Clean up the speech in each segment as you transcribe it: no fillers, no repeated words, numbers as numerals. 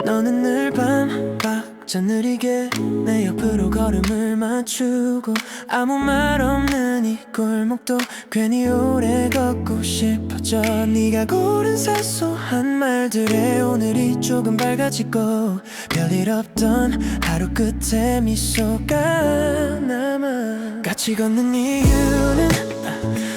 너는 늘 반박자 느리게 내 옆으로 걸음을 맞추고 아무 말 없는 이 골목도 괜히 오래 걷고 싶어져. 네가 고른 사소한 말들에 오늘이 조금 밝아지고 별일 없던 하루 끝에 미소가 남아. 같이 걷는 이유는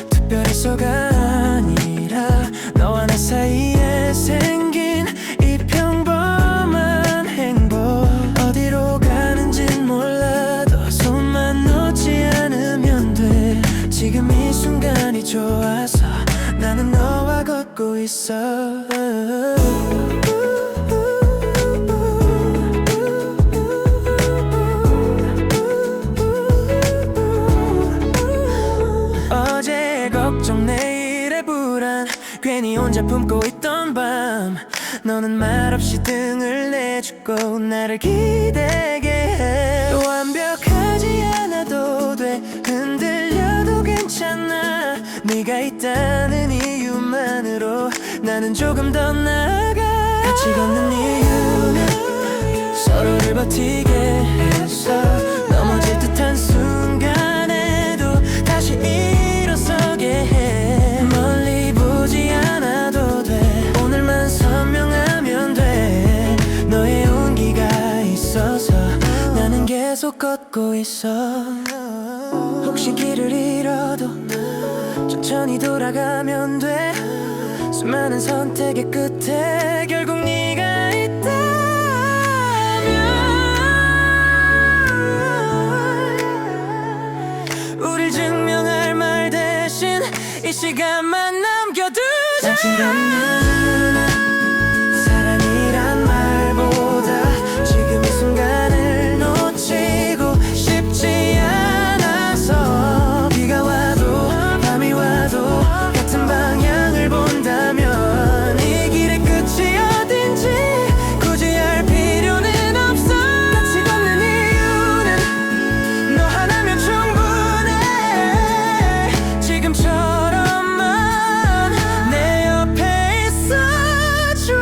특별해서가 아니라 너와 나 사이에 생긴 이 평범한 행복. 어디로 가는진 몰라도 손만 놓지 않으면 돼. 지금 이 순간이 좋아서 나는 너와 걷고 있어. 어제의 걱정 내일의 불안 괜히 혼자 품고 있던 밤 너는 말없이 등을 내주고 나를 기대게 해. 완벽하지 않아도 돼. 흔들려도 괜찮아. 네가 있다는 이유만으로 나는 조금 더 나아가. 같이 걷는 이유는 서로를 버티게 해서 넘어질 듯한 순간에도 다시 일어서게 해. 멀리 보지 않아도 돼. 오늘만 선명하면 돼. 너의 온기가 있어서 나는 계속 걷고 있어. 혹시 길을 잃어도 천천히 돌아가면 돼. 수많은 선택의 끝에 결국 네가 있다면 우릴 증명할 말 대신 이 시간만 남겨두자. 사랑이란 말보다 지금 이 순간을 놓치고 싶지 않아서 비가 와도 밤이 와도 같은 방향을 본다면 이 길의 끝이 어딘지 굳이 알 필요는 없어. 같이 걷는 이유는 너 하나면 충분해. 지금처럼만 내 옆에 있어줘.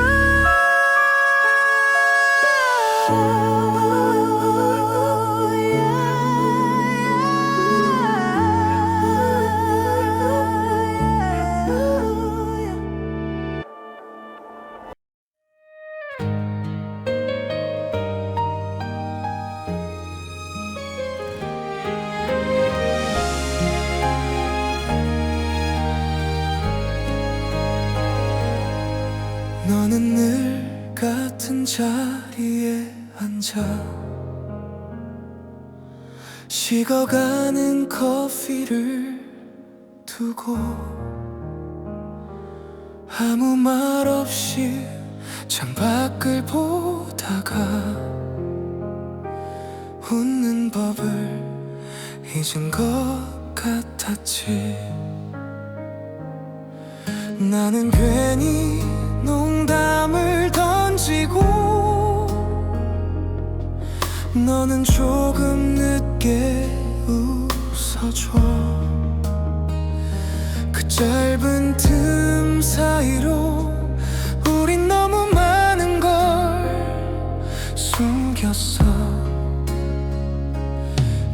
너는 늘 같은 자리에 앉아 식어가는 커피를 두고 아무 말 없이 창밖을 보다가 웃는 법을 잊은 것 같았지. 나는 괜히 농담을 던지고 너는 조금 늦게 웃어줘. 그 짧은 틈 사이로 우린 너무 많은 걸 숨겼어.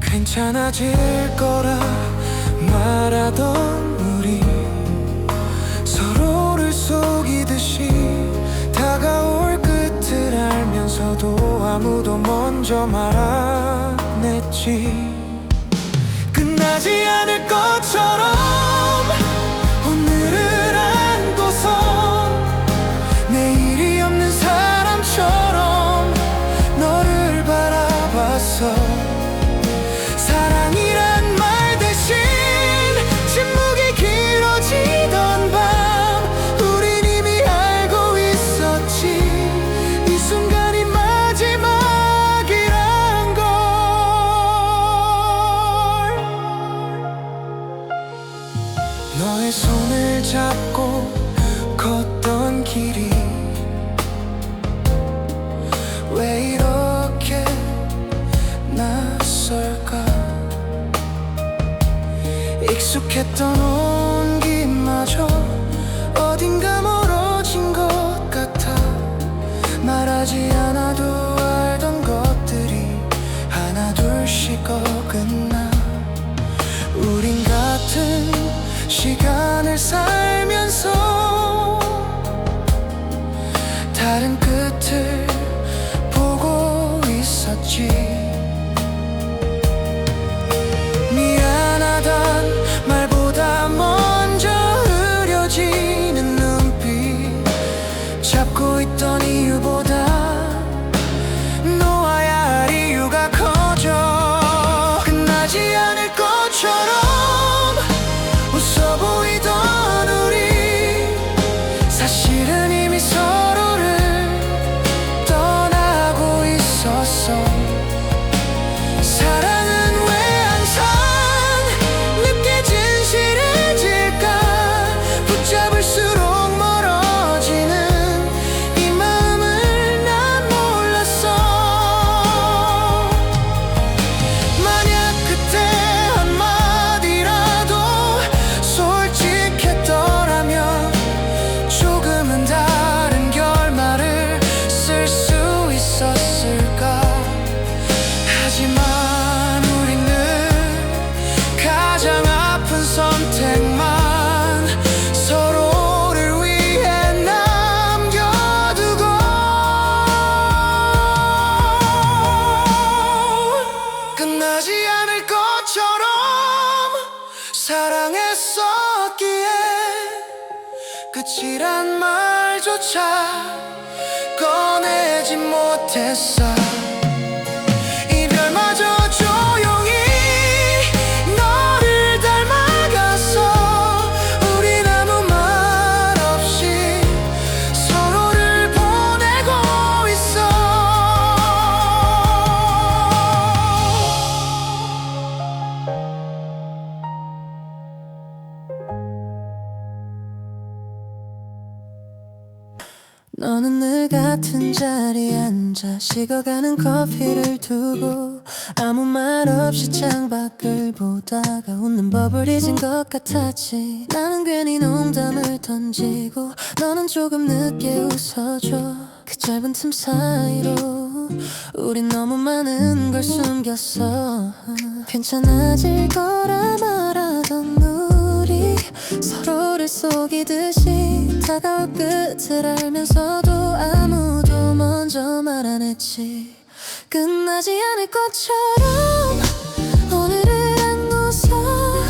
괜찮아질 거라 말하던 우리 서로를 속이듯이 다가올 끝을 알면서도 아무도 먼저 말 안 했지. 끝나지 않을 것처럼 오늘을 안고서 내일이 없는 사람처럼 너를 바라봤어. 사랑이란 말 대신 침묵이 길어지던 밤 우린 이미 알고 있었지. 이 순간이 마지막이란 걸. 너의 손을 잡고 걷던 길이 왜 이렇게 낯설까. 익숙했던 온기마저 사랑했었기에 끝이란 말조차 꺼내지 못했어. 이별마저 조용히 너를 닮아갔어. 우린 아무 말 없이 서로를 보내고 있어. 너는 늘 같은 자리에 앉아 식어가는 커피를 두고 아무 말 없이 창밖을 보다가 웃는 법을 잊은 것 같았지. 나는 괜히 농담을 던지고 너는 조금 늦게 웃어줘. 그 짧은 틈 사이로 우린 너무 많은 걸 숨겼어. 괜찮아질 거라 말하던 우리 서로를 속이듯이 다가올 끝을 알면서도 아무도 먼저 말 안 했지. 끝나지 않을 것처럼 오늘을 안 웃어.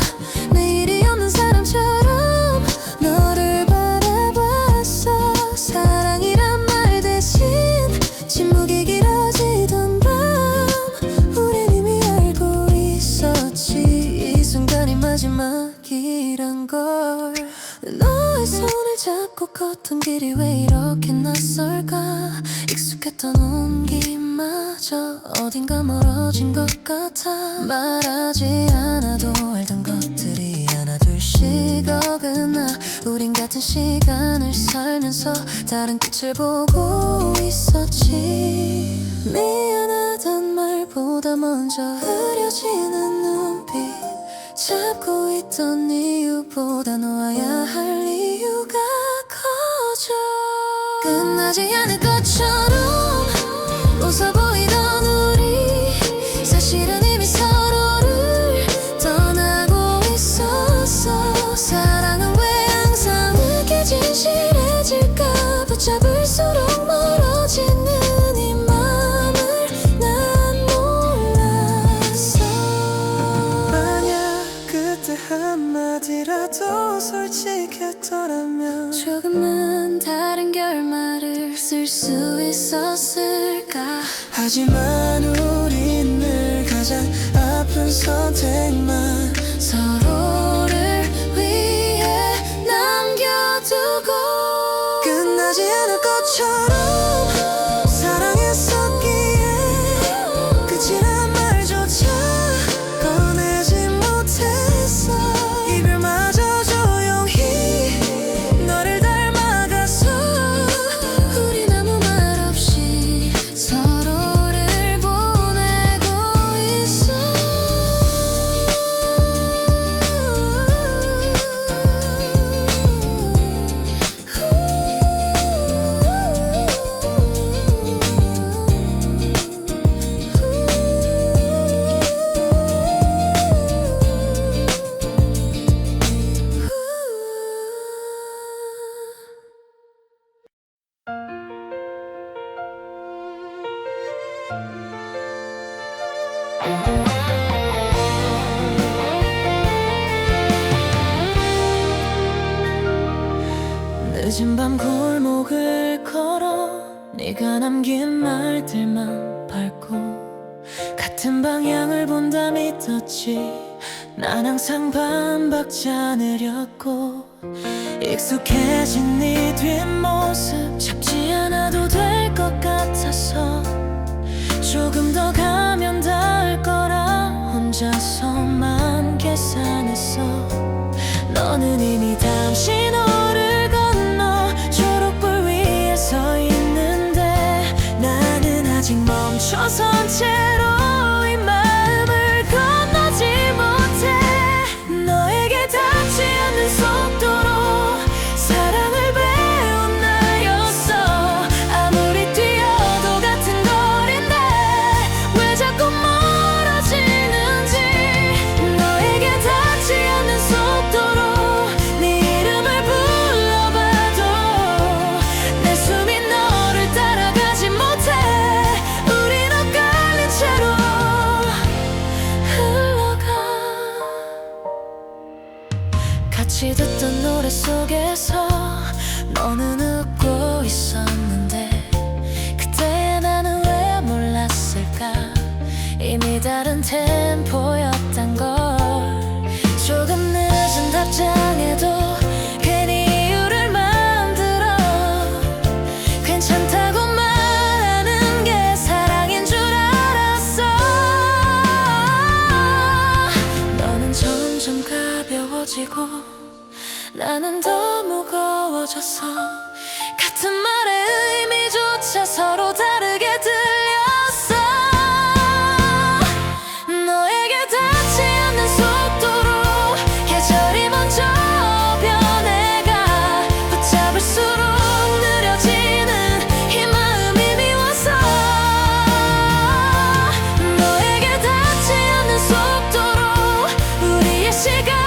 내일이 없는 사람처럼 너를 바라봤어. 사랑이란 말 대신 침묵이 길어지던 밤 우린 이미 알고 있었지. 이 순간이 마지막이란 걸. 너의 손을 잡고 걷던 길이 왜 이렇게 낯설까. 익숙했던 온기마저 어딘가 멀어진 것 같아. 말하지 않아도 알던 것들이 하나둘씩 어긋나. 우린 같은 시간을 살면서 다른 끝을 보고 있었지. 미안하단 말보다 먼저 흐려지는 눈빛 잡고 있던 이유보다 놓아야 할 이유가 커져. 끝나지 않을 것처럼 웃어 보이던 우리 사실은 이미 서로를 떠나고 있었어. 사랑은 왜 항상 이렇게 진실해질까. 붙잡을수록 멀어지는 이 맘을 난 몰랐어. 만약 그때 한마디라도 솔직했더라면 조금은 다른 결말을 쓸 수 있었을까. 하지만 우린 늘 가장 아픈 선택만 서로를 위해 남겨두고. 끝나지 않을 것처럼 사랑했었기에 끝이란 말조차 꺼내지 못했어. 이별마저 조용히 너를 닮아갔어. 우린 아무 말 없이 서로를 보내고 있어. 늦은 밤 골목을 걸어 네가 남긴 말들만 밟고 같은 방향을 본다 믿었지. 난 항상 반박자 느렸고 익숙해진 네 뒷모습 잡지 않아도 될 것 같아서 조금 더 가면 닿을 거라 혼자서만 계산했어. 너는 이미 다음 신호를 건너 초록불 위에 서 있는데 나는 아직 멈춰선 채로 이 마음을 건너지 못해. 너에게 닿지 않는 속도로 사랑을 배운 나였어. 아무리 뛰어도 같은 거리인데 왜 자꾸 멀어지는지. 너에게 닿지 않는 속도로 네 이름을 불러봐도 내 숨이 너를 따라가지 못해. 우린 엇갈린 채 같이 듣던 노래 속에서 너는 웃고 있었는데 그때 나는 왜 몰랐을까. 이미 다른 템포였단 걸. 조금 늦은 답장에도 괜히 이유를 만들어 괜찮다고 말하는 게 사랑인 줄 알았어. 너는 점점 가벼워지고 나는 더 무거워졌어. 같은 말의 의미조차 서로 다르게 들렸어. 너에게 닿지 않는 속도로 계절이 먼저 변해가 붙잡을수록 느려지는 이 마음이 미워서. 너에게 닿지 않는 속도로 우리의 시간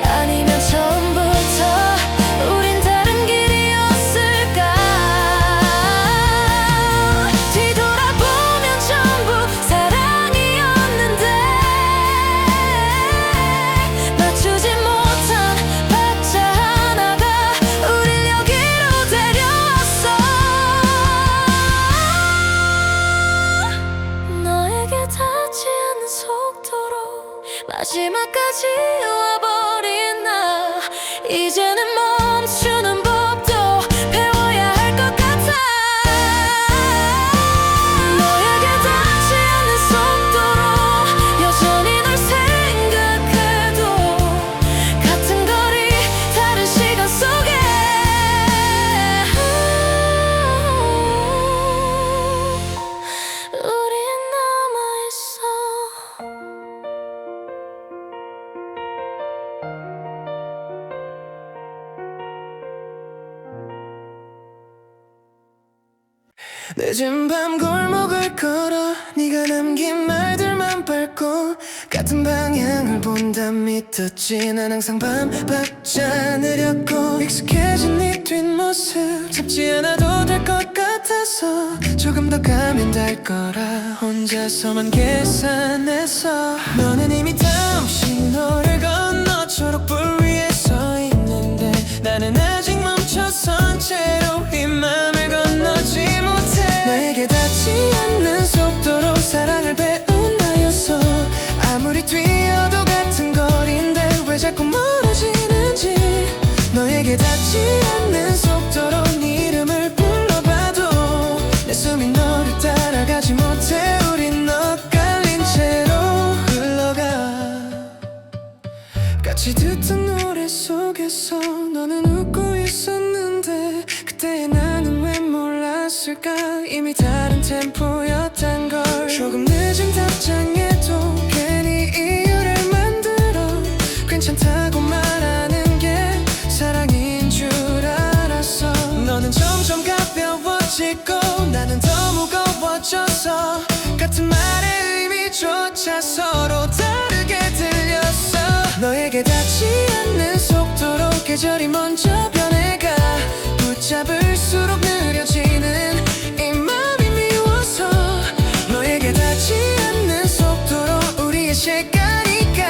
아니면 처음부터 우린 다른 길이었을까. 뒤돌아보면 전부 사랑이었는데 맞추지 못한 박자 하나가 우릴 여기로 데려왔어. 너에게 닿지 않는 속도로 마지막까지 와버린 나. 이제는 멈추는 법도 배워야 할 것 같아. 너에게 닿지 않는 속도로 여전히 널 생각해도 같은 거리 다른 시간 속에 우린 남아있어. 늦은 밤 골목을 걸어 네가 남긴 말들만 밟고 같은 방향을 본다 믿었지. 난 항상 반박자 느렸고 익숙해진 네 뒷모습 잡지 않아도 될 것 같아서 조금 더 가면 될 거라 혼자서만 계산했어. 너는 이미 다음 신호를 건너 초록불 위에 서 있는데 나는 아직 멈춰선 채로 이 맘을 건너지 못해. 너에게 닿지 않는 속도로 사랑을 배운 나였어. 아무리 뛰어도 같은 거리인데 왜 자꾸 멀어지는지. 너에게 닿지 않는 속도로 네 이름을 불러봐도 내 숨이 너를 따라가지 못해. 우린 엇갈린 채로 흘러가. 같이 듣던 노래 속에서 너는 웃고 있었는데 그때 나는 왜 몰랐을까. 이미 다른 템포였단 걸. 조금 늦은 답장에도 괜히 이유를 만들어 괜찮다고 말하는 게 사랑인 줄 알았어. 너는 점점 가벼워지고 나는 더 무거워져서 같은 말의 의미조차 서로 다르게 들렸어. 너에게 닿지 않는 속도로 계절이 먼저 변해가 붙잡을수록 느려지는 이 맘이 미워서. 너에게 닿지 않는 속도로 우리의 시간이가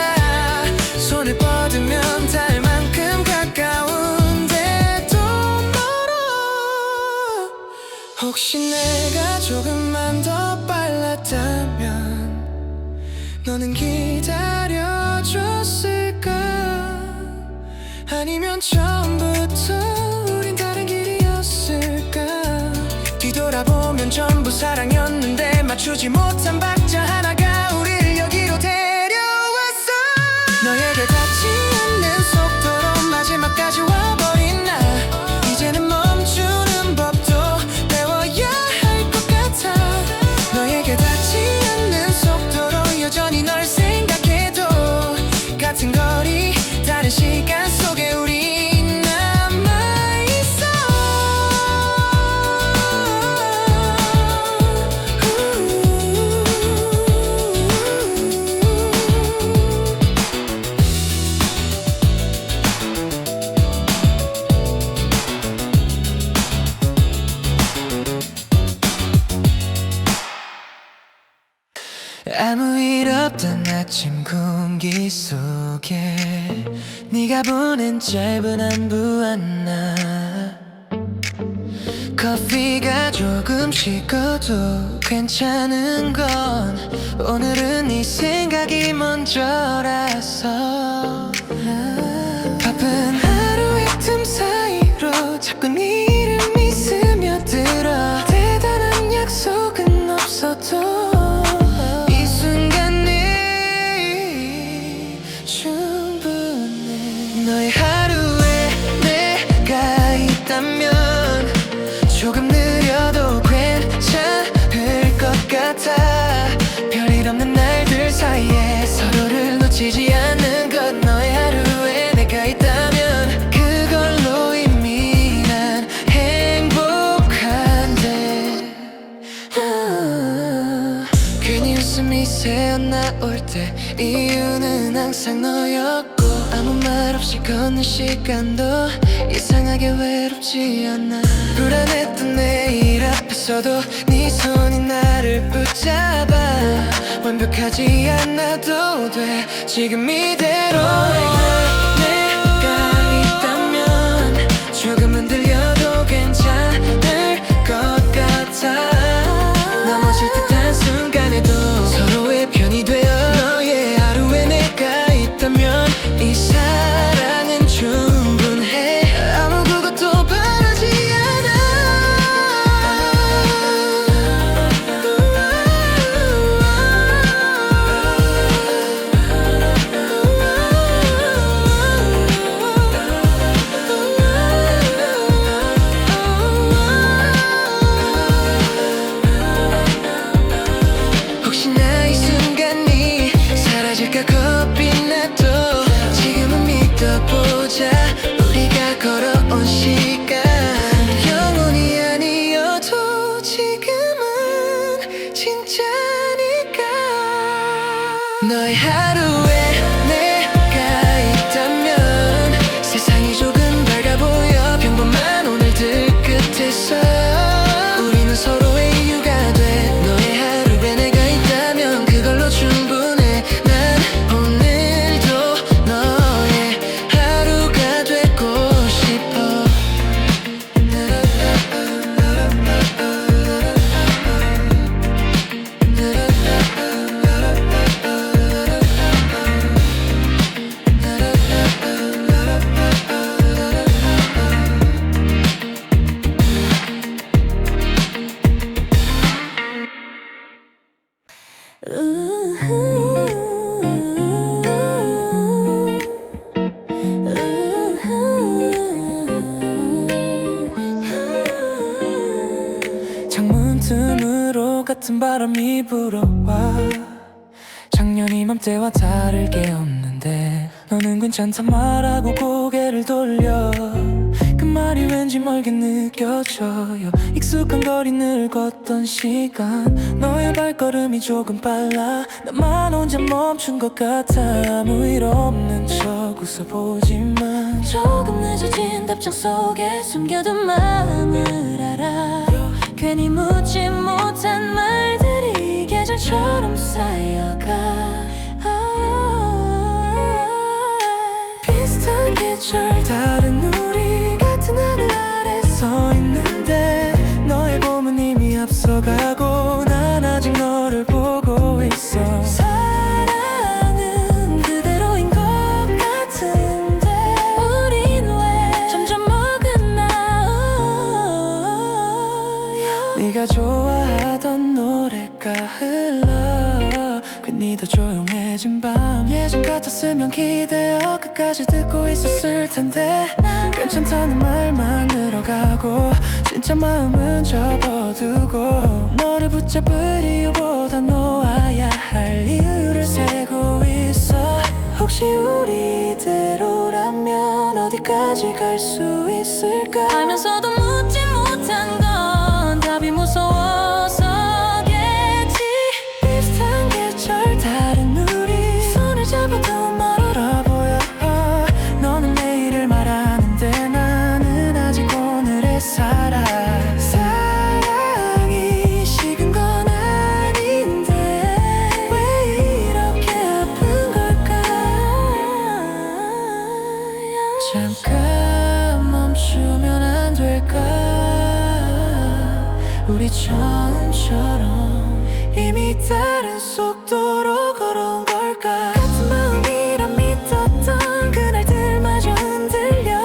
손을 뻗으면 닿을 만큼 가까운데도 멀어. 혹시 내가 조금만 더 빨랐다면 너는 기다려줬을까. 아니면 처음부터 우린 다른 길이었을까. 뒤돌아보면 전부 사랑이었는데 맞추지 못한 박자 하나가 우리를 여기로 데려왔어. 너에게 닿지 않는 속도로 마지막까지 와버린 나. 이제는 멈추는 법도 배워야 할 것 같아. 너에게 닿지 않는 속도로 여전히 널 생각해도 같은 거리 다른 시간 속에 우리 남아있어. 공기 속에 네가 보낸 짧은 안부 하나 커피가 조금 식어도 괜찮은 건 오늘은 네 생각이 먼저라서 바쁜 하루의 틈 사이로 자꾸 네 이름이 스며들어 대단한 약속은 없어도 이 순간이 충분해 너의 하루에 내가 있다면 조금 느려도 괜찮을 것 같아 별일 없는 날들 사이에 서로를 놓치지 않는 것 너의 하루에 내가 있다면 그걸로 이미 난 행복한데 괜히 웃음이 새어나올 때 이유는 항상 너였고 아무 말 없이 걷는 시간도 이상하게 외롭지 않아 불안했던 내일 앞에서도 네 손이 나를 붙잡아 완벽하지 않아도 돼 지금 이대로 내가 있다면 조금은 들려도 괜찮을 것 같아 넘어질 듯한 순간에도 서로의 편이 되어 너의 하루에 내가 있다면 이 사랑은 충분해 아무것도 바라지 않아 혹시나 이 순간이 사라질까 겁이 나도 지금은 믿어보자 우리가 걸어온 시간 영원히 아니어도 지금은 진짜니까 너의 하루에 내가 있다면 세상이 조금 밝아 보여 평범한 오늘들 끝에서 우리는 서로의 이유가 돼 너의 하루에 내가 있다면 그걸로 충분해 난 오늘도 너의 하루가 되고 싶어 창문 틈으로 같은 바람이 불어와 작년 이맘때와 다를 게 없는데 너는 괜찮단 말하고 고개를 돌려 그 말이 왠지 멀게 느껴져요 익숙한 거리를 걷던 시간 너의 발걸음이 조금 빨라 나만 혼자 멈춘 것 같아 아무 일 없는 척 웃어보지만 조금 늦어진 답장 속에 숨겨둔 마음을 알아 괜히 묻지 못한 말들이 계절처럼 쌓여가 비슷한 계절 다른 우리 같은 하늘 아래 서 있는데 너의 봄은 이미 앞서가고 난 아직 너를 보고 있어 사랑은 그대로인 것 같은데 우린 왜 점점 어긋나 네가 좋아하던 노래가 흘러 괜히 더 조용해진 밤 예전 같았으면 기대어 끝까지 듣고 있었을 텐데 괜찮다는 말만 들어가고 진짜 마음은 접어두고 너를 붙잡을 이유보다 놓아야 할 이유를 세고 있어 혹시 우리 이대로라면 어디까지 갈 수 있을까 알면서도 묻지 못한 건 답이 무서워서겠지 비슷한 계절 다른 우리 손을 잡아도 멀어 보여 너는 내일을 말하는데 나는 아직 오늘에 살아 사랑이 식은 건 아닌데 왜 이렇게 아픈 걸까 잠깐 멈추면 안 될까? 우리 처음처럼 이미 다른 속도로 걸어온 걸까? 같은 마음이라 믿었던 그날들마저 흔들려.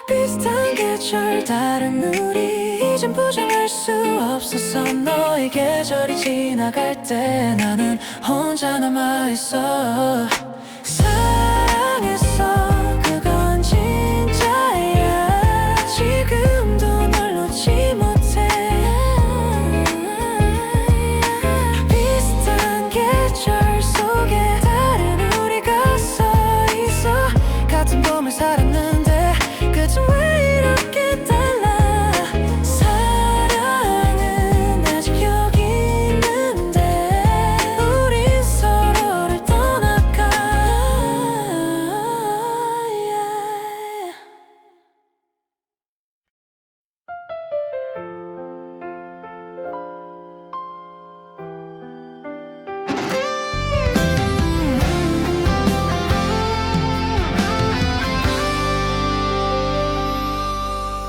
비슷한 계절 다른 우리 이젠 부정할 수 없었어. 너의 계절이 지나갈 때 나는 혼자 남아있어. 사랑했어 그건 진짜야. 지금도 널 놓지 못해. 비슷한 계절 속에 다른 우리가 서있어. 같은 봄을 살았는데 끝은 왜 이렇게 달라? 사랑은 아직 여기 있는데 우린 서로를 떠나가.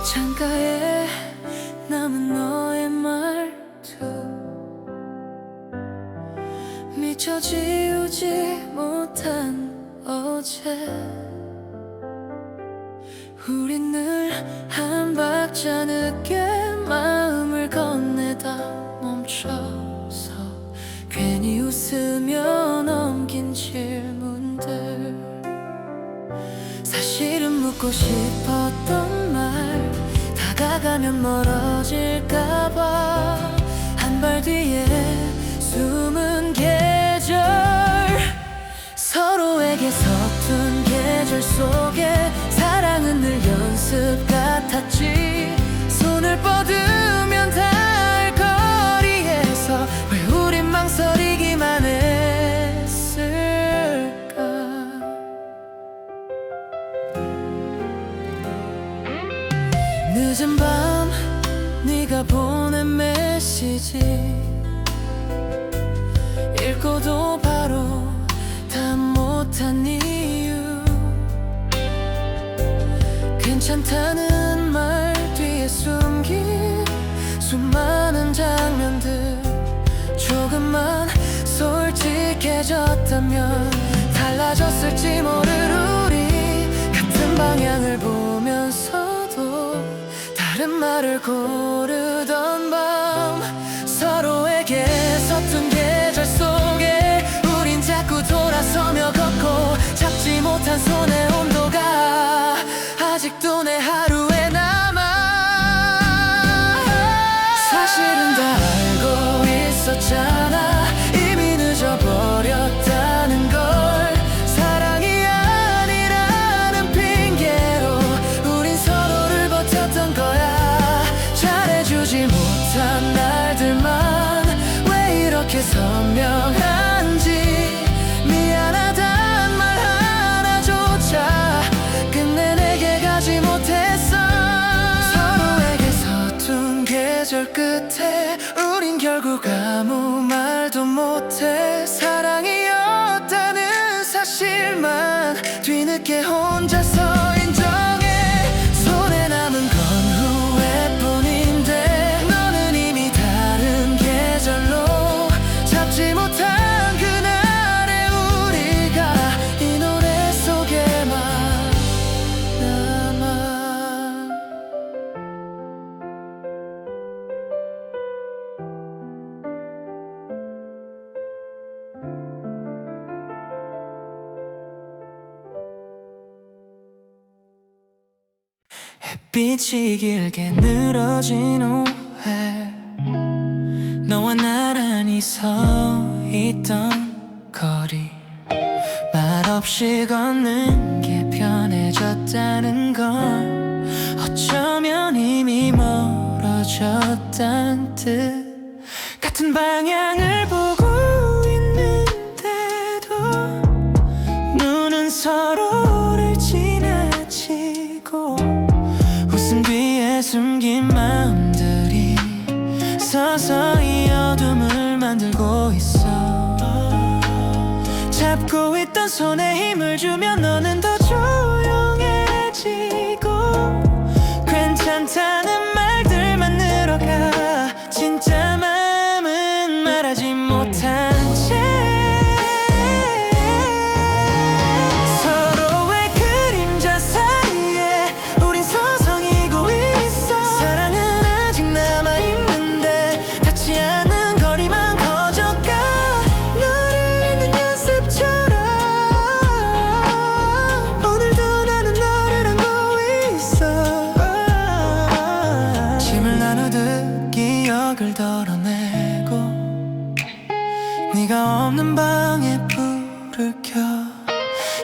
창가에 남은 너의 말투 미처 지우지 못한 어제. 우린 늘 한 박자 늦게 마음을 건네다 멈춰서 괜히 웃으며 넘긴 질문들. 사실은 묻고 싶었던 말 다가가면 멀어질까봐 한 발 뒤에 숨은 계절. 서로에게 서툰 계절 속에 사랑은 늘 연습 같았지. 손을 뻗으면 닿을 거리에서 왜 우린 망설이기만 했을까? 늦은 밤 네가 보낸 메시지 읽고도 바로 답 못한 이유. 괜찮다는 말 뒤에 숨긴 수많은 장면들. 조금만 솔직해졌다면 달라졌을지 모를 우리. 같은 방향을 보면서도 다른 말을 고르던 밤. 서로에게 서툰 계절 속에 우린 자꾸 돌아서며 걷고 잡지 못한 손의 온도가 아직도 내 하루에 남아. 사실은 다 알고 있었잖아. 이미 늦어버렸다는 걸. 사랑이 아니라는 핑계로 우린 서로를 버텼던 거야. 잘해주지 못한 날들만 왜 이렇게 선명한지. 미안하단 말 하나조차 끝내 내게 가지 못했어. 서로에게 서툰 계절 끝에 우린 결국 아무 말도 못해. 사랑이었다는 사실만 뒤늦게 혼자서 인정해. 손에 남은 건 후회뿐인데 너는 이미 다른 계절로 잡지 못한 그날의 우리가 이 노래 속에만 남아. 햇빛이 길게 늘어진 후에 너와 나란히 서 있던 거리. 말없이 걷는 게 편해졌다는 걸 어쩌면 이미 멀어졌단 뜻. 같은 방향을 보고 있는데도 눈은 서로를 지나치고 웃음 뒤에 숨긴 마음들이 서서히 어둠을 만들고 있어. 잡고 있던 손에 힘을 주면 너는 더 조용해지고 괜찮다는 말들만 늘어가 진짜 마음은 말하지 못한 채 서로의 그림자 사이에 우린 서성이고 있어 사랑은 아직 남아있는데 닿지 않는 거리만 커져가 너를 잊는 연습처럼 오늘도 나는 너를 안고 있어 짐을 나누듯 기억을 덜어내고 네가 없는 방에 불을 켜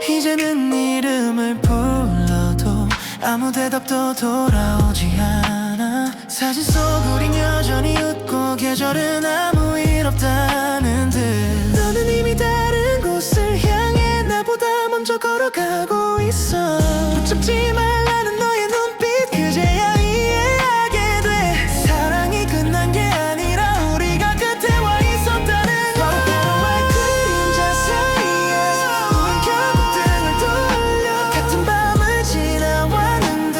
이제는 이름을 불러도 아무 대답도 돌아오지 않아 사진 속 우린 여전히 웃고 계절은 아무 일 없다는 듯 너는 이미 다른 곳을 향해 나보다 먼저 걸어가고 있어 붙잡지 말라는 너의 눈빛 그제야 이해하게 돼 사랑이 끝난 게 아니라 우리가 끝에 와 있었다는 걸 너와의 그림자 사이에 우린 결국 등을 돌려 같은 밤을 지나왔는데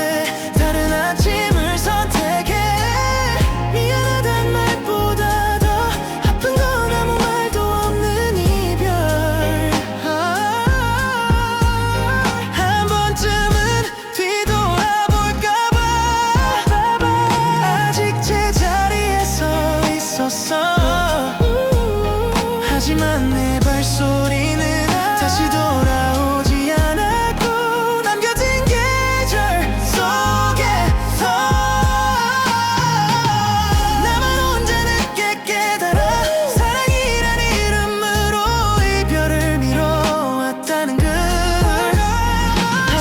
다른 아침을 선택해 미안하단 말보다 더 아픈 건 아무 말도 없는 이별 한 번쯤은 뒤돌아볼까 봐 아직 제자리에 서 있었어 하지만 내 발소리는 다시 돌아오지 않았고 남겨진 계절 속에서 나만 혼자 늦게 깨달아 사랑이란 이름으로 이별을 미뤄왔다는 걸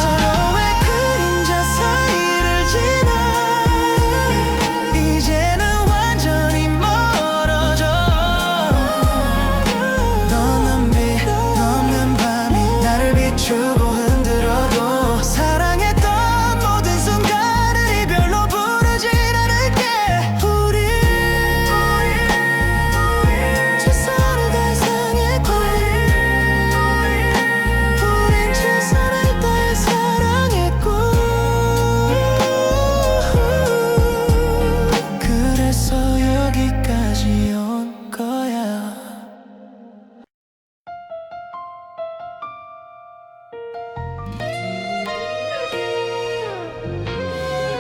서로의 그림자 사이를 지나 이제는 완전히 멀어져 너는 빛 없는 밤이 나를 비추고 흔들어도 사랑했던 모든 순간을 이별로 부르진 않을게 우린 최선을 다해 사랑했고 우린 최선을 다해 사랑했고 그래서 여기까지 온 거야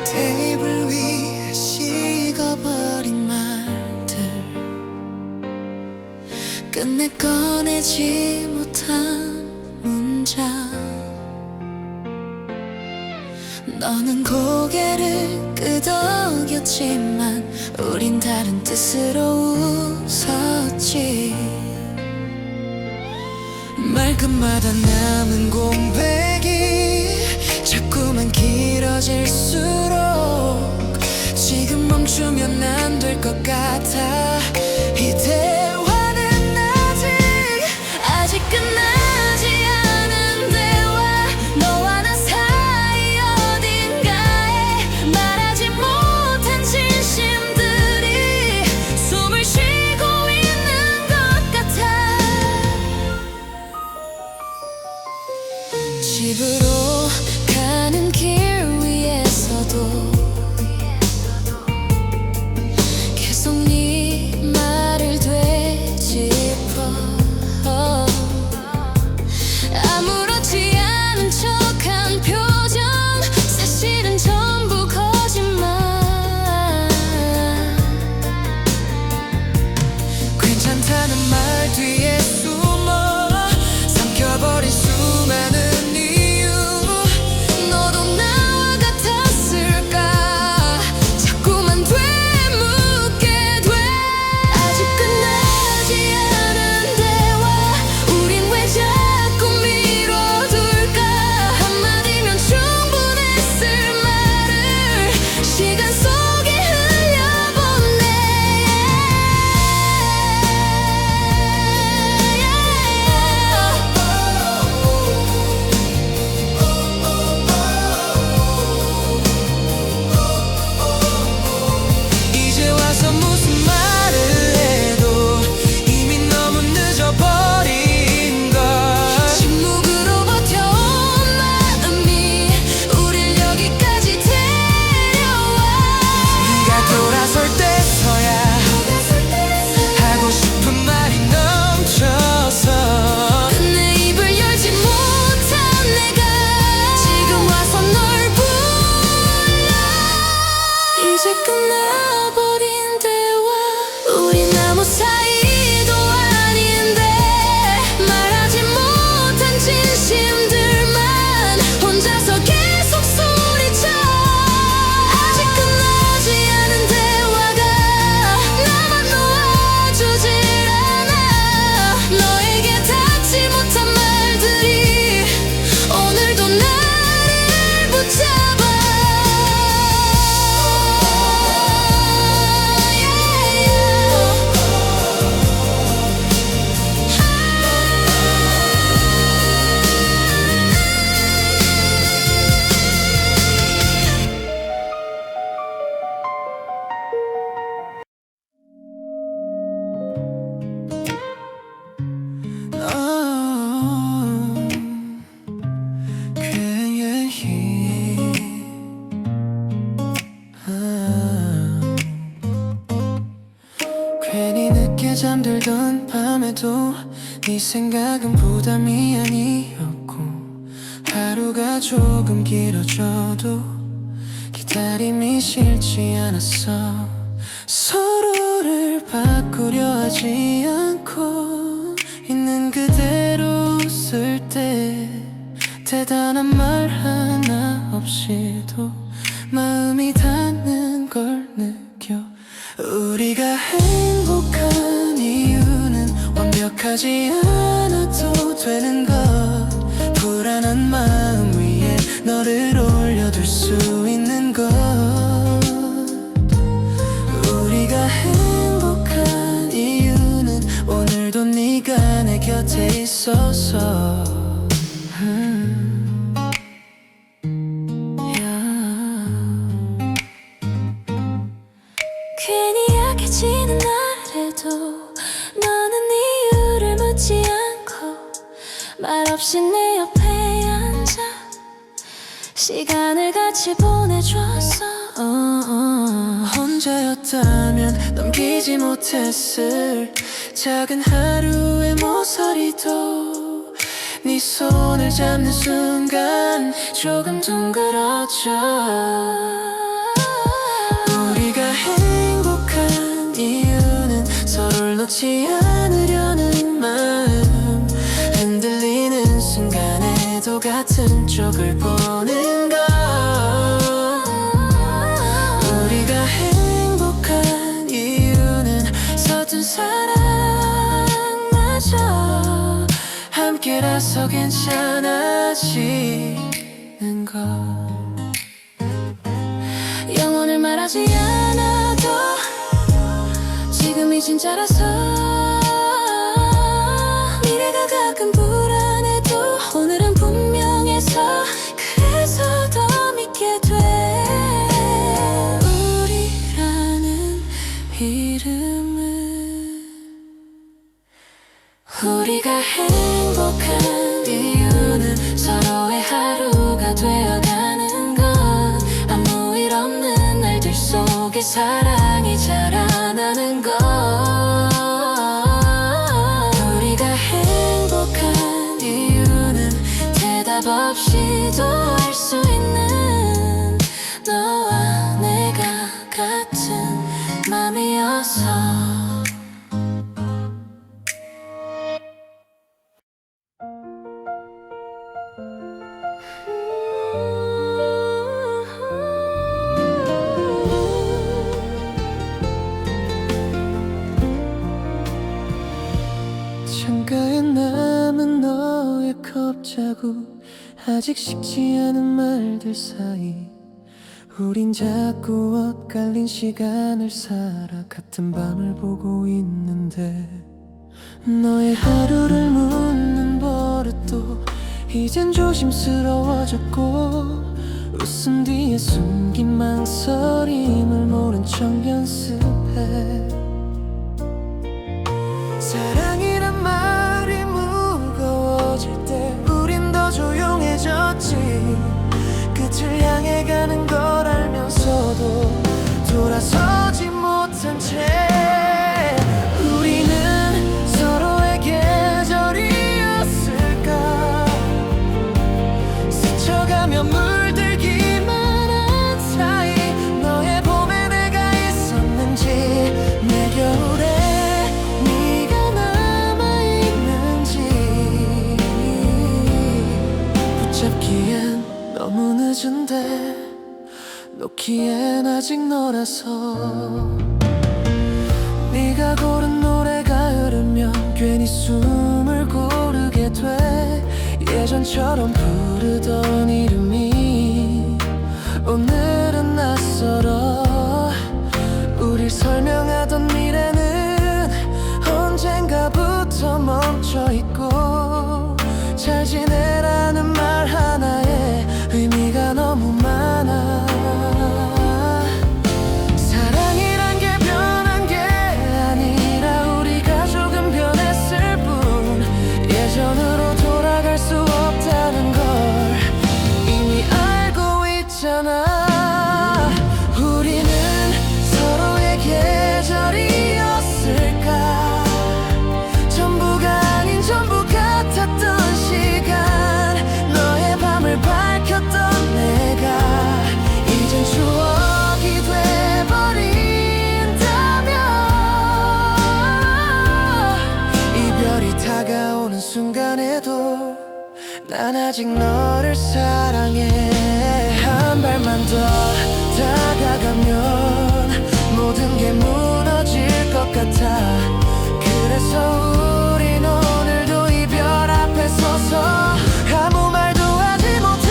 테이블 위에 식어버린 말들 끝내 꺼내지 못한 문장 너는 고개를 끄덕였지만 우린 다른 뜻으로 웃었지 말끝마다 남은 공백이 자꾸만 길어질수록 지금 멈추면 안 될 것 같아 이 대화는 아직 끝나지 않은 대화 너와 나 사이 어딘가에 말하지 못한 진심들이 숨을 쉬고 있는 것 같아 집으로 가는 길 위에서도 계속 네 말을 되짚어 아무렇지 않은 척한 표정 사실은 전부 거짓말 괜찮다는 말 뒤에 숨어 삼켜버린 수많은 이유 너도 나와 같았을까 자꾸만 되묻게 돼 아직 끝나지 않은 대화 우린 왜 자꾸 미뤄둘까 한마디면 충분했을 말을 시간 속에 흘려보내 괜히 늦게 잠들던 밤에도 네 생각은 부담이 아니었고 하루가 조금 길어져도 기다림이 싫지 않았어. 서로를 바꾸려 하지 않고 있는 그대로 웃을 때 대단한 말 하나 없이도 마음이 닿는 걸 느껴. 우리가 행복한 이유는 완벽하지 않아도 되는 것. 불안한 마음 위에 너를 올려둘 수 있는 것. 우리가 행복한 이유는 오늘도 네가 내 곁에 있어서. 괜히 약해지는 날에도 너는 이유를 묻지 않고 말없이 내 옆에 앉아 시간을 같이 보내줬어. 혼자였다면 넘기지 못했을 작은 하루의 모서리도 네 손을 잡는 순간 조금 둥그러져. 우리가 행복한 이유는 서로를 놓지 않으려는 마음. 흔들리는 순간에도 같은 쪽을 보는 것. 우리가 행복한 이유는 서툰 사랑마저 함께라서 괜찮아지는 것. 영혼을 말하지 않아도 지금이 진짜라서. 미래가 가끔 불안해도 오늘은 분명해서 그래서 더 믿게 돼. 우리라는 이름은 우리가 행복한 이유는 서로의 하루가 되어가는 것. 아무 일 없는 날들 속에 사랑이 자라나는 것. 우리가 행복한 이유는 대답 없이도 알 수 있는 너와 내가 같은 맘이어서. 창가에 남은 너의 컵자국, 아직 식지 않은 말들 사이 우린 자꾸 엇갈린 시간을 살아 같은 밤을 보고 있는데 너의 하루를 묻는 버릇도 이젠 조심스러워졌고 웃음 뒤에 숨긴 망설임을 모른 척 연습해. 사랑이란 말이 무거워질 때 우린 더 조용해졌지. 끝을 향해 가는 걸 알면서도 돌아서지 못한 채 우리는 서로의 계절이었을까. 스쳐가며 물들기만 한 사이 너의 봄에 내가 있었는지 내 겨울에 잡기엔 너무 늦은데 놓기엔 아직 너라서. 네가 고른 노래가 흐르면 괜히 숨을 고르게 돼. 예전처럼 부르던 이름이 오늘은 낯설어. 우릴 설명하던 미래는 언젠가부터 멈춰있고 잘 지내라는 말 하나에 의미가 너무 많아. 사랑이란 게 변한 게 아니라 우리가 조금 변했을 뿐. 예전으로 돌아갈 수 없다는 걸 난 아직 너를 사랑해. 한 발만 더 다가가면 모든 게 무너질 것 같아. 그래서 우린 오늘도 이별 앞에 서서 아무 말도 하지 못해.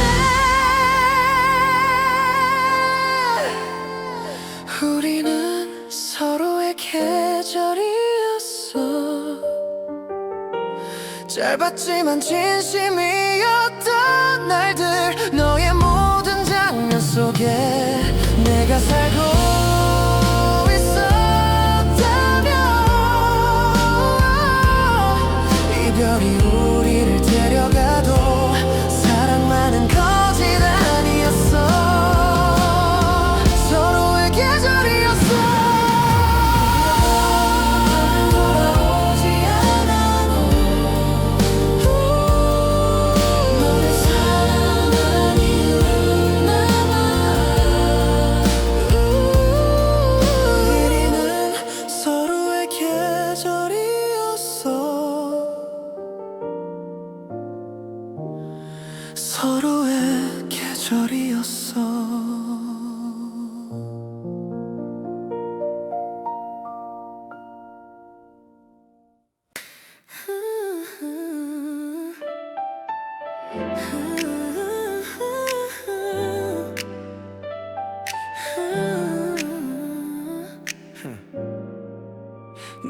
우리는 서로의 계절이었어. 짧았지만 진심이었던 날들, 너의 모든 장면 속에 내가 살고 있었다면 이별이 우리를 데려가도 사랑만은 거짓 아니었어. 서로의 계절이었어. 돌아오지 않아. 너를 사랑한 이유는 남아. 우리는 서로의 계절이었어. 서로의 계절이었어.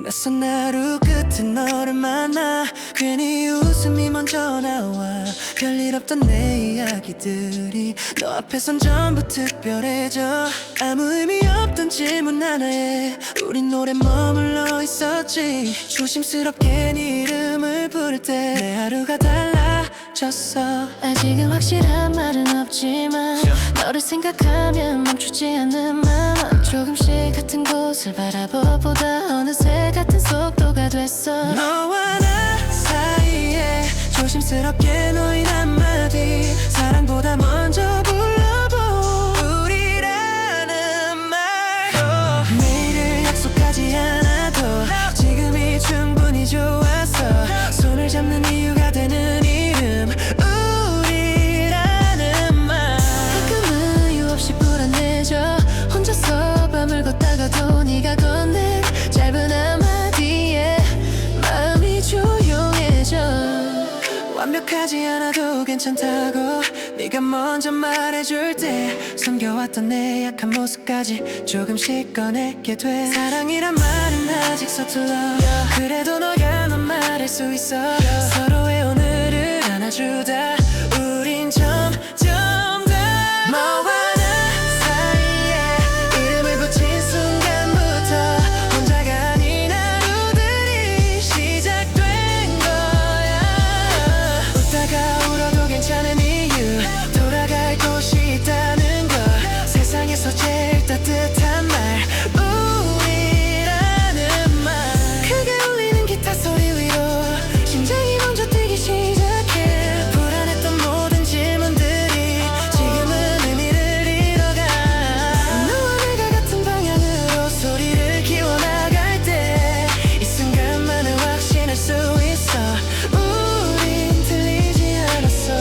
낯선 하루 끝에 너를 만나 괜히 웃음이 먼저 나와. 별일 없던 내 이야기들이 너 앞에선 전부 특별해져. 아무 의미 없던 질문 하나에 우린 오래 머물러 있었지. 조심스럽게 네 이름을 부를 때 내 하루가 달라졌어. 아직은 확실한 말은 없지만 너를 생각하면 멈추지 않는 마음. 조금씩 같은 곳을 바라보보다 어느새 같은 속도가 됐어. 너와 나 사이에 조심스럽게 놓인 한마디, 사랑보다 먼저 불러보 우리라는 말. 내일을 약속하지 않아도 지금이 충분히 좋았어. 손을 잡는 이유가 되는 이름 우리라는 말. 가끔은 이유 없이 불안해져. 혼자서 밤을 걷다가도 네가 건넨 짧은 한마디에 마음이 조용해져. 완벽하지 않아도 괜찮다고 네가 먼저 말해줄 때 숨겨왔던 내 약한 모습까지 조금씩 꺼내게 돼. 사랑이란 말은 아직 서툴러. 그래도 너가 넌 말할 수 있어. 서로의 오늘을 안아주다 우린 점점 더 너와 나 사이에 이름을 붙인 순간부터 혼자가 아닌 하루들이 시작된 거야. 웃다가 울어도 괜찮은 이유, 돌아갈 곳이 있다는 것, 세상에서 제일 따뜻한 말 우리라는 말. 크게 울리는 기타 소리 위로 심장이 먼저 뛰기 시작해. 불안했던 모든 질문들이 지금은 의미를 잃어가. 너와 내가 같은 방향으로 소리를 키워나갈 때 이 순간만을 확신할 수 있어. 우린 틀리지 않았어.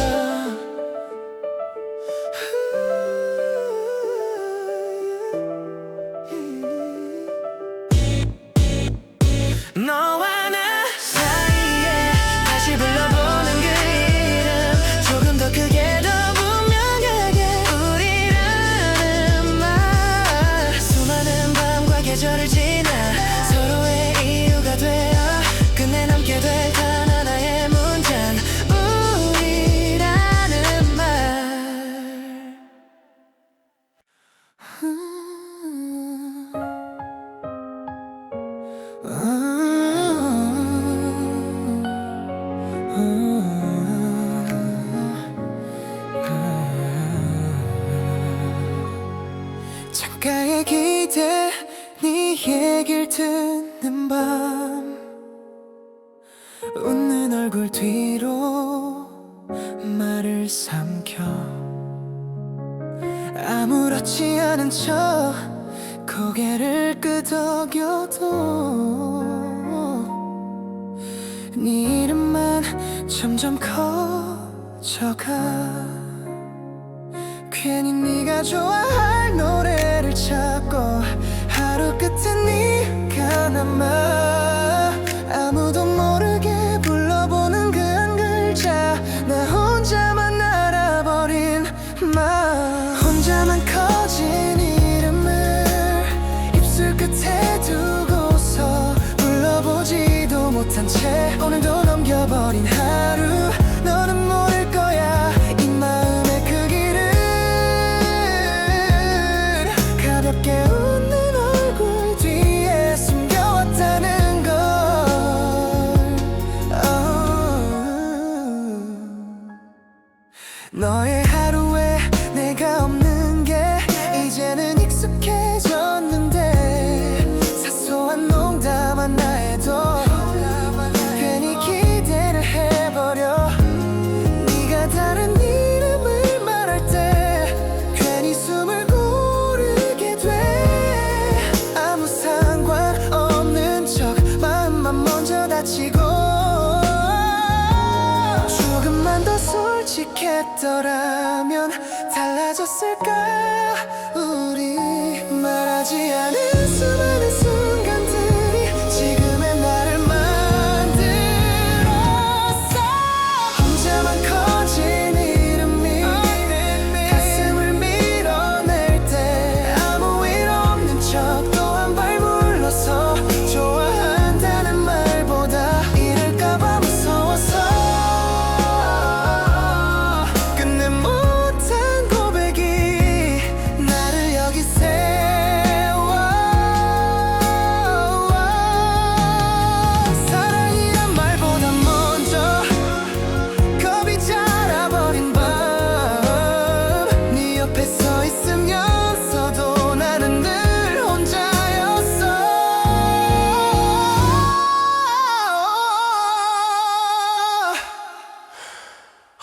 너와 나 사이에 다시 불러보는 그 이름, 조금 더 크게 더 분명하게 우리라는 말. 수많은 밤과 계절을 지나 서로의 이유가 되어 끝내 남게 될 단 하나의 문장 우리라는 말. 창가에 기대 네 얘길 듣는 밤, 웃는 얼굴 뒤로 말을 삼켜 아무렇지 않은 척 고개를 끄덕여도 네 이름만 점점 스쳐가 괜히 네가 좋아할 노래를 찾고 하루 끝에 네가 남아 아무도 모르게 불러보는 그 한 글자 나 혼자만 알아버린 마음 혼자만 커진 이름을 입술 끝에 두고서 불러보지도 못한 채 오늘도 넘겨버린 하루 너는 모를 거야 이 마음의 크기를 가볍게 웃는 얼굴 뒤에 숨겨왔다는 걸 너의 하루에 내가 없는 게 이제는 익숙해졌는데 사소한 농담 하나 해도 괜히 기대를 해버려 네가 다른 이름을 말할 때 괜히 숨을 고르게 돼 아무 상관없는 척 마음만 먼저 다치고 조금만 더 솔직했더라면 달라졌을까 우리 말하지 않은 수많은 순간들이 지금의 나를 만들었어 혼자만 커진 이름이 가슴을 밀어낼 때 아무 일 없는 척 또 한 발 물러서 좋아한다는 말보다 이럴까봐 무서워서 끝내 못한 고백이 나를 여기 세워 사랑이란 말보다 먼저 겁이 자라버린 밤 네 옆에 서 있으면서도 나는 늘 혼자였어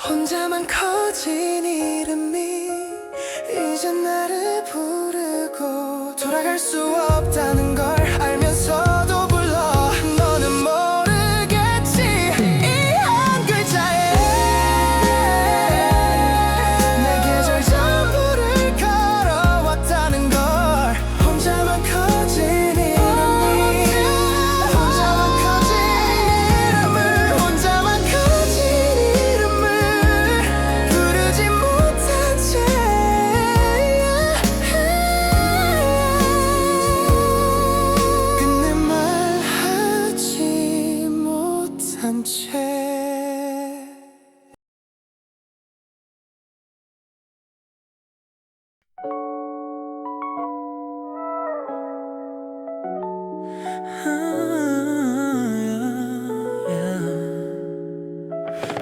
혼자만 커진 이름이 이제 나를 부르고 돌아갈 수 없다는 걸 알면서도 불러 너는 모르겠지 이 한 글자에 내 계절 전부를 걸어왔다는 걸 혼자만 커진 이름이 혼자만 커진 이름을 혼자만 커진 이름을 부르지 못한 채 끝내 말하지 못한 채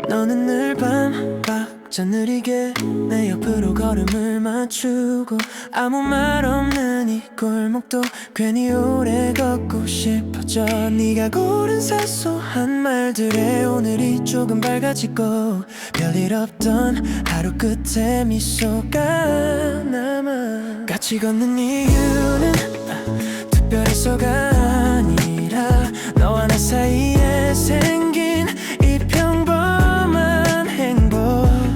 너는 늘 반박자 느리게 내 옆으로 걸음을 맞추고 아무 말 없는 이 골목도 괜히 오래 걷고 싶어져 네가 고른 사소한 말들에 오늘이 조금 밝아지고 별일 없던 하루 끝에 미소가 남아 같이 걷는 이유는 특별해서가 아니라 너와 나 사이에 생긴 이 평범한 행복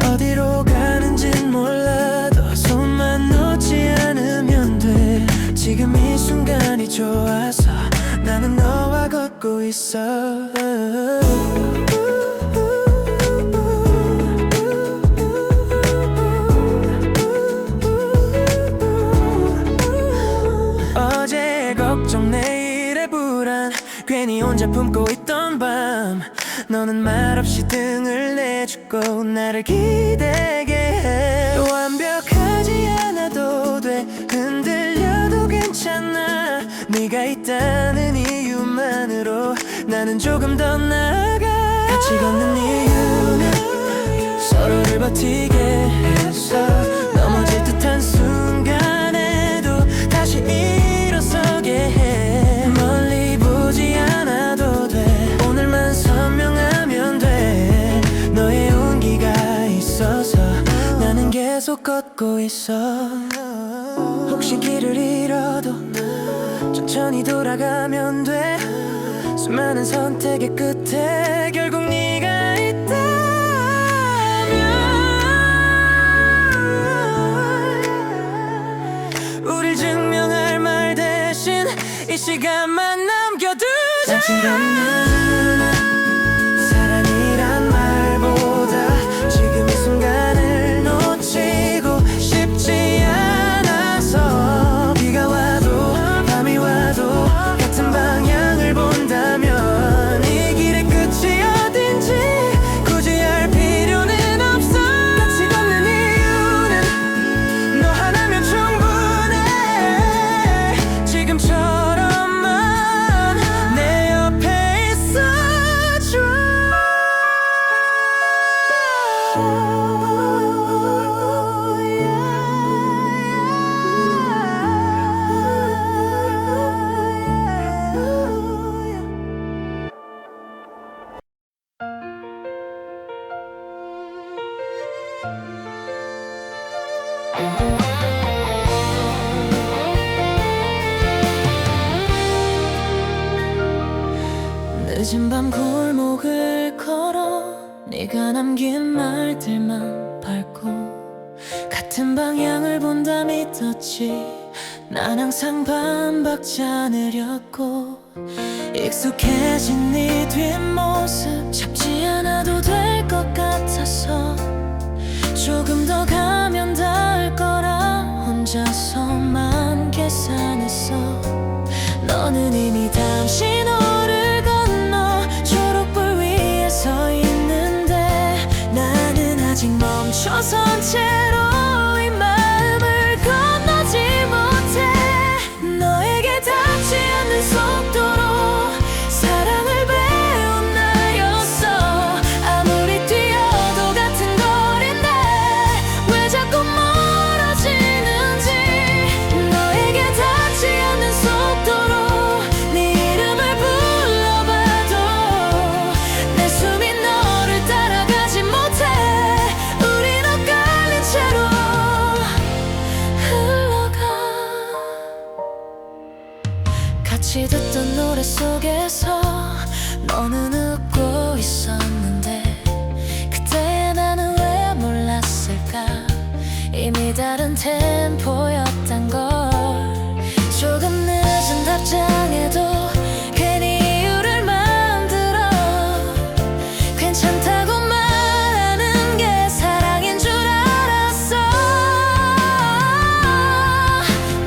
어디로 가는진 몰라도 손만 놓지 않으면 돼 지금 이 순간이 좋아서 나는 너와 걷고 있어 어제의 걱정 내일의 불안 괜히 혼자 품고 있던 밤 너는 말없이 등을 내주고 나를 기대게 해 완벽하지 않아도 돼 흔들려도 괜찮아 네가 있다는 이유만으로 나는 조금 더 나아가 같이 걷는 이유는 서로를 버티게 해서 넘어질 듯한 순간에도 다시 일어서게 해 멀리 보지 않아도 돼 오늘만 선명하면 돼 너의 온기가 있어서 나는 계속 걷고 있어 혹시 길을 잃어도 천천히 돌아가면 돼 수많은 선택의 끝에 결국 네가 있다면 시간만 남겨두자. 당신 없는 사랑이란 말보다 지금 이 순간을 놓치고 싶지 않아서. 비가 와도 밤이 와도 같은 방향을 본다면 이 길의 끝이 어딘지 굳이 알 필요는 없어. 같이 걷는 이유는 너 하나면 충분해. 지금처럼만 내 옆에 있어줘. 늦은 밤 골목을 걸어 네가 남긴 말들만 밟고 같은 방향을 본다 믿었지. 난 항상 반박자 느렸고 익숙해진 네 뒷모습 잡지 않아도 될 것 같아서 조금 더 가면 닿을 거라 혼자서만 계산했어. 너는 이미 당신호를 건너 초록불 위에 서 있는데 나는 아직 멈춰선 채로 이 마음을 건너지 못해. 너에게 닿지 않는 속도로 사랑을 배운 나였어. 아무리 뛰어도 같은 거리인데 왜 자꾸 멀어지는지. 너에게 닿지 않는 속도로 네 이름을 불러봐도 내 숨이 너를 따라가지 못해. 우린 엇갈린 채로 흘러가. 같이 듣던 노래 속에서 너는 웃고 있었는데 그때 나는 왜 몰랐을까. 이미 다른 템포였단 걸. 조금 늦은 답장에도 괜히 이유를 만들어 괜찮다고 말하는 게 사랑인 줄 알았어.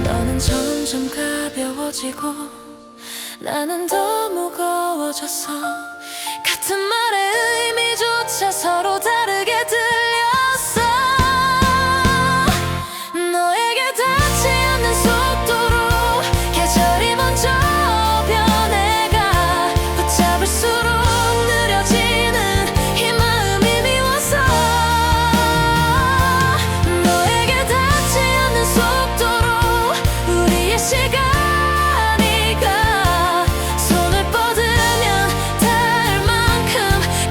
너는 점점 가벼워지고 나는 더 무거워져서 같은 말의 의미조차 서로 다르게 들렸어. 너에게 닿지 않는 속도로 계절이 먼저 변해가 붙잡을수록 느려지는 이 마음이 미워서. 너에게 닿지 않는 속도로 우리의 시간이 가. 손을 뻗으면 닿을 만큼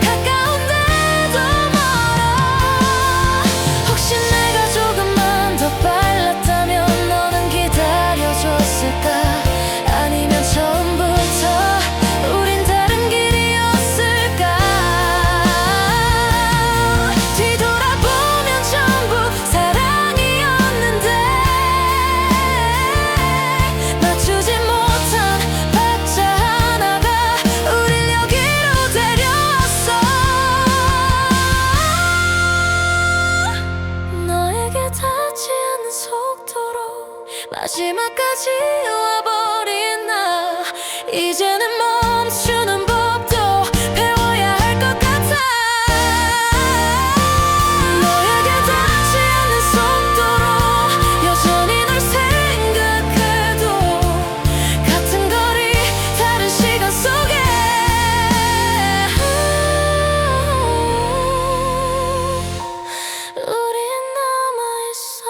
가까운데도 멀어. 혹시 내가 조금만 더 빨랐다면 너는 기다려줬을까. 아니면 처음부터 우린 다른 길이었을까. 뒤돌아보면 전부 사랑이었는데 맞추지 못한 박자 하나가 우릴 여기로 데려왔어. 너에게 닿지 않는 속도로 마지막까지 와버린 나. 이제는 멈추는 법도 배워야 할 것 같아. 너에게 닿지 않는 속도로 여전히 널 생각해도 같은 거리 다른 시간 속에 우린 남아있어.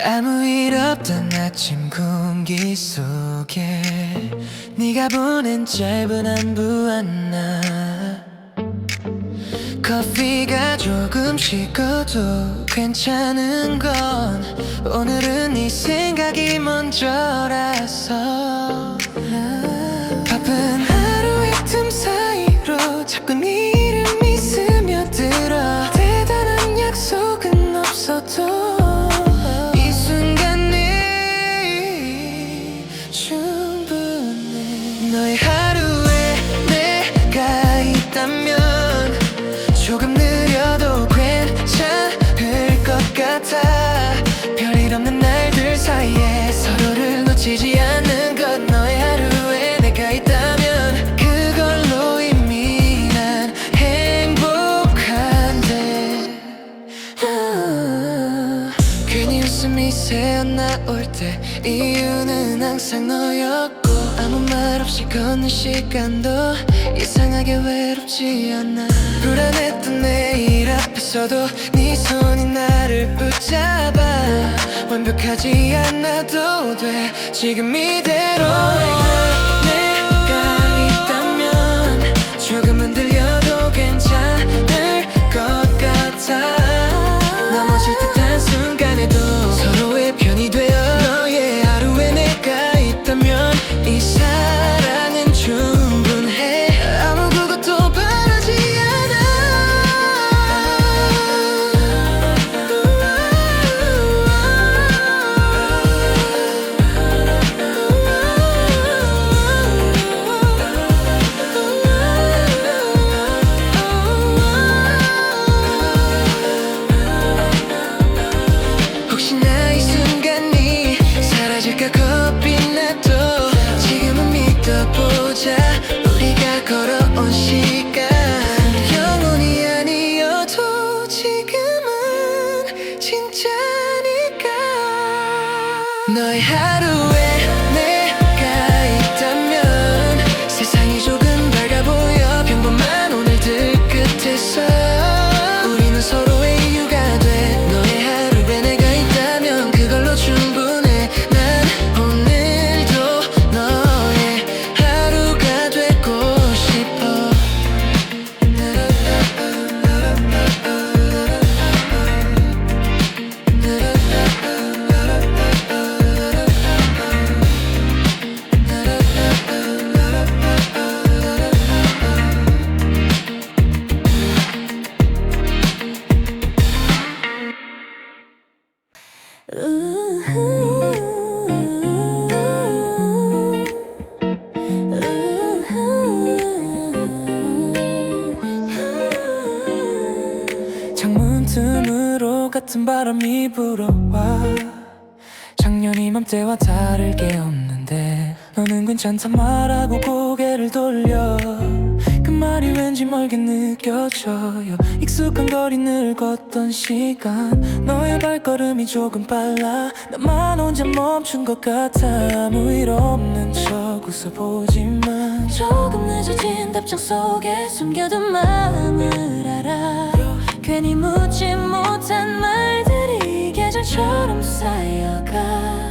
아무 일 없던 아침 공기 속에 네가 보낸 짧은 안부 하나. 커피가 조금 식어도 괜찮은 건 오늘은 네 생각이 먼저라서. 바쁜 하루의 틈 사이로 자꾸 네 새어 나올 때 이유는 항상 너였고 아무 말 없이 걷는 시간도 이상하게 외롭지 않아 불안했던 내일 앞에서도 네 손이 나를 붙잡아 완벽하지 않아도 돼 지금 이대로 내가 있다면 조금은 들려도 괜찮을 것 같아 넘어질 듯한 순간에도 서로의 편이 되어 너의 하루에 내가 있다면 이 사랑은 충분해 아무것도 바라지 않아 혹시나 이 순간이 사라질까 겁이 나도 지금은 믿어보자 우리가 걸어온 시간 영원히 아니어도 지금은 진짜니까 너의 하루에 내가 있다면 세상이 조금 밝아 보여 평범한 오늘들 끝에서 우리는 서로의 이유가 돼 너의 하루에 내가 있다면 그걸로 충분해 난 오늘도 너의 하루가 되고 싶어 창문 틈으로 같은 바람이 불어와 작년 이맘때와 다를 게 없는데 너는 괜찮다 말하고 고개를 돌려 그 말이 왠지 멀게 느껴져요 익숙한 거리를 걷던 시간 너의 발걸음이 조금 빨라 나만 혼자 멈춘 것 같아 아무 일 없는 척 웃어보지만 조금 늦어진 답장 속에 숨겨둔 마음을 알아 괜히 묻지 못한 말들이 계절처럼 쌓여가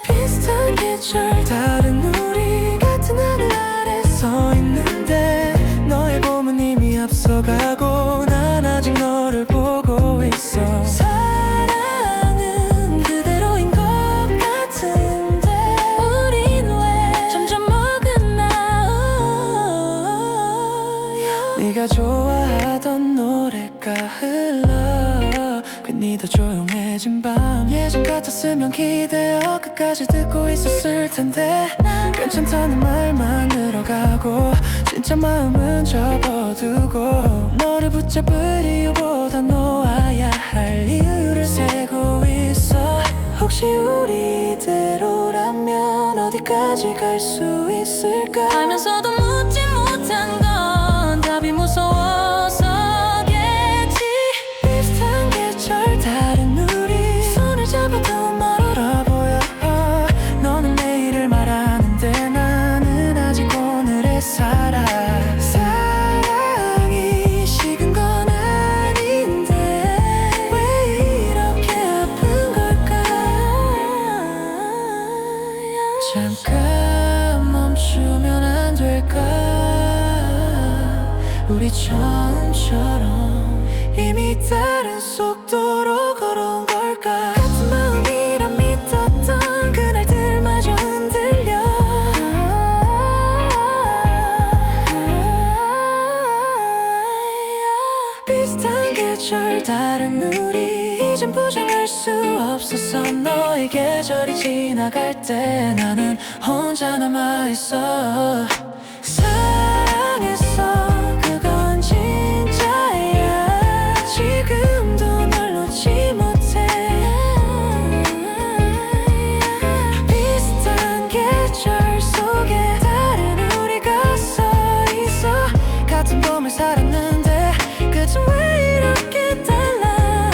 비슷한 계절 다른 우리 같은 하늘 아래 서 있는데 너의 봄은 이미 앞서가고 난 아직 너를 보고 있어 사랑은 그대로인 것 같은데 우린 왜 점점 어긋나 네가 좋아하던 노래가 흘러 괜히 더 조용해진 밤 예전 같았으면 기대어 끝까지 듣고 있었을 텐데 괜찮다는 말만 늘어가고 진짜 마음은 접어두고 너를 붙잡을 이유보다 놓아야 할 이유를 세고 있어 혹시 우리 이대로라면 어디까지 갈 수 있을까 알면서도 묻지 못한 건 답이 무서워서겠지 비슷한 계절 다른 우리 손을 잡아도 멀어 보여 너는 내일을 말하는데 나는 아직 오늘에 살아 사랑이 식은 건 아닌데 왜 이렇게 아픈 걸까 잠깐 멈추면 안 될까 우리 처음처럼 이미 다른 속도로 걸어온 걸까 같은 마음이라 믿었던 그날들마저 흔들려 비슷한 계절 다른 우리 이젠 부정할 수 없어서 너의 계절이 지나갈 때 나는 혼자 남아있어 사랑했어 그건 진짜야 지금도 널 놓지 못해 비슷한 계절 속에 다른 우리가 서 있어 같은 봄을 살았는데 끝은 왜 이렇게 달라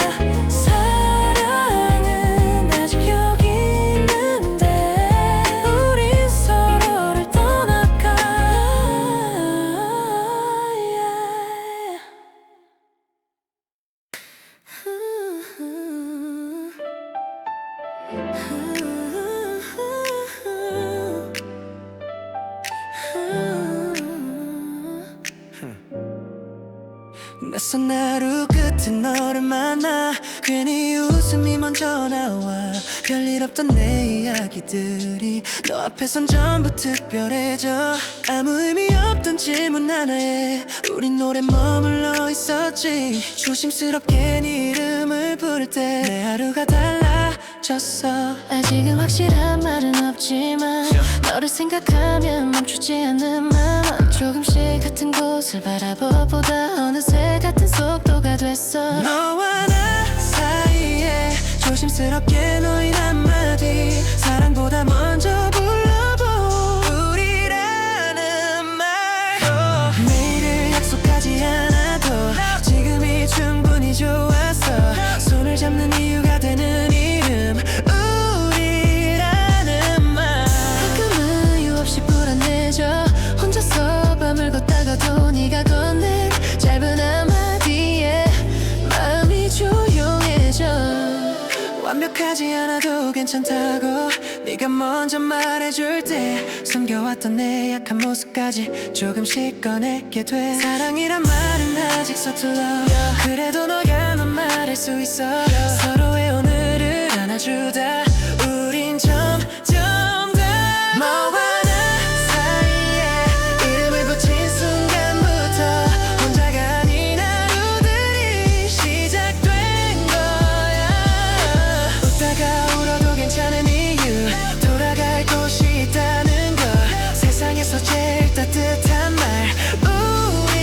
낯선 하루 끝에 너를 만나 괜히 웃음이 먼저 나와 별일 없던 내 이야기들이 너 앞에선 전부 특별해져 아무 의미 없던 질문 하나에 우린 오래 머물러 있었지 조심스럽게 네 이름을 부를 때 내 하루가 달라졌어 아직은 확실한 말은 없지만 너를 생각하면 멈추지 않는 맘 조금씩 같은 곳을 바라보보다 어느새 같은 속도가 됐어 너와 나 사이에 조심스럽게 놓인 한마디 사랑보다 먼저 불러보 우리라는 말 내일을 약속하지 않아도 지금이 충분히 좋았어 손을 잡는 이유가 되는 이름 우리라는 말 가끔은 이유 없이 불안해져 혼자서 밤을 걷다가도 네가 건넨 짧은 한마디에 마음이 조용해져 완벽하지 않아도 괜찮다고 네가 먼저 말해줄 때 숨겨왔던 내 약한 모습까지 조금씩 꺼내게 돼 사랑이란 말은 아직 서툴러 그래도 너가 넌 말할 수 있어 서로의 오늘을 안아주다 우린 점점 더 너와 나 사이에 이름을 붙인 순간부터 혼자가 아닌 하루들이 시작된 거야 웃다가 울어도 괜찮은 이유 돌아갈 곳이 있다는 거 세상에서 제일 따뜻한 말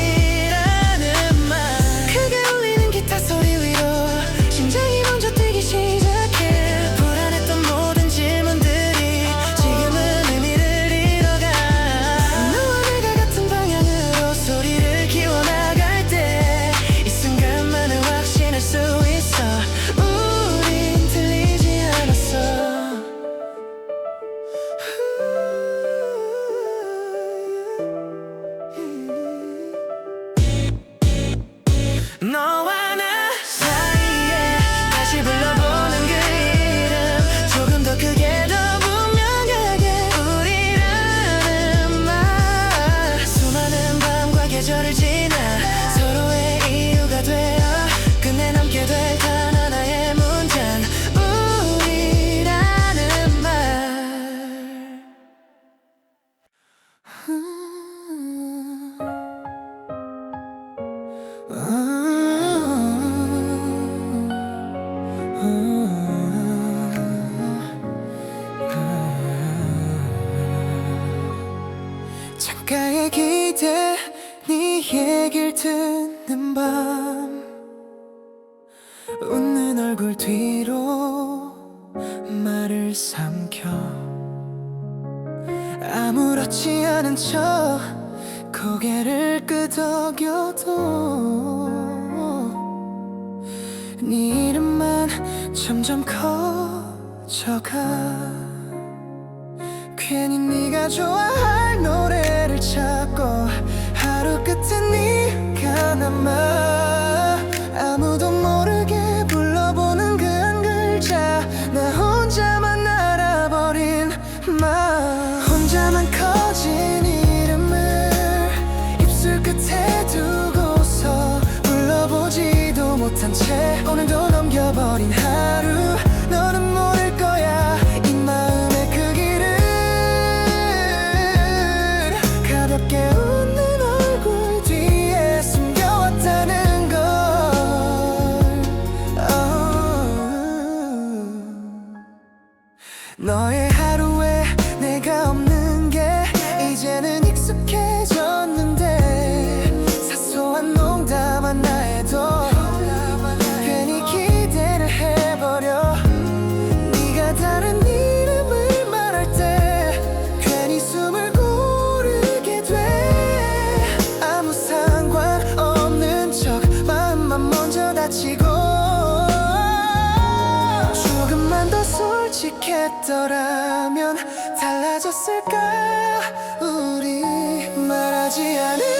우리라는 말 크게 울리는 기타 소리 위로 심장이 먼저 뛰기 시작해 불안했던 모든 질문들이 지금은 의미를 잃어가 너와 내가 같은 방향으로 소리를 키워나갈 때 이 순간만을 확신할 수 있어 우린 틀리지 않았어 너와 나 사이에 다시 불러보는 그 이름 조금 더 크게 더 분명하게 우리라는 말 수많은 밤과 계절을 지나 서로의 이유가 되어 끝내 남게 될 단 하나의 문장 우리라는 말 창가에 기대 네 얘길 듣는 밤 웃는 얼굴 뒤로 말을 삼켜 아무렇지 않은 척 고개를 끄덕여도 네 이름만 점점 커져가 괜히 네가 좋아할 노래를 찾고 하루 끝에 네가 남아 아무도 모르게 불러보는 그 한 글자 나 혼자만 알아버린 말 혼자만 커진 이름을 입술 끝에 두고서 불러보지도 못한 채 오늘도 넘겨버린 하루 너는 모를 거야 이 마음의 크기를 가볍게 웃는 얼굴 뒤에 숨겨왔다는 걸 너의 하루에 내가 없는 게 이제는 익숙해졌는데 사소한 농담 하나에도 괜히 기대를 해버려 네가 다른 이름을 말할 때 괜히 숨을 고르게 돼 아무 상관없는 척 마음만 먼저 다치고 조금만 더 솔직했더라면 달라졌을까 우리 말하지 않은